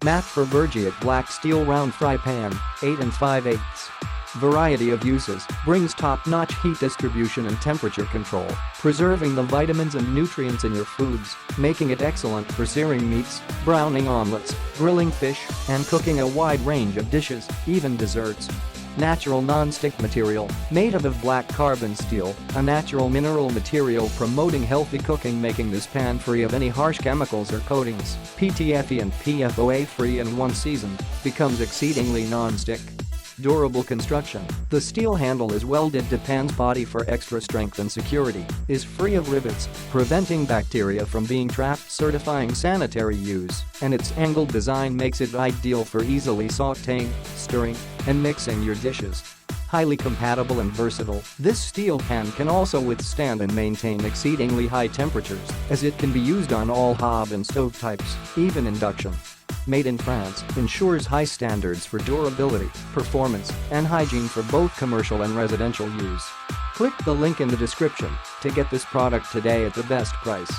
Matfer Bourgeat black steel round fry pan, 8 5/8. Variety of uses, brings top-notch heat distribution and temperature control, preserving the vitamins and nutrients in your foods, making it excellent for searing meats, browning omelets, grilling fish, and cooking a wide range of dishes, even desserts. Natural non-stick material, made of black carbon steel, a natural mineral material promoting healthy cooking, making this pan free of any harsh chemicals or coatings. PTFE and PFOA free and once seasoned, becomes exceedingly non-stick. Durable construction, the steel handle is welded to pan's body for extra strength and security, is free of rivets, preventing bacteria from being trapped, certifying sanitary use, and its angled design makes it ideal for easily sauteing, stirring, and mixing your dishes. Highly compatible and versatile, this steel pan can also withstand and maintain exceedingly high temperatures, as it can be used on all hob and stove types, even induction. Made in France, ensures high standards for durability, performance, and hygiene for both commercial and residential use. Click the link in the description to get this product today at the best price.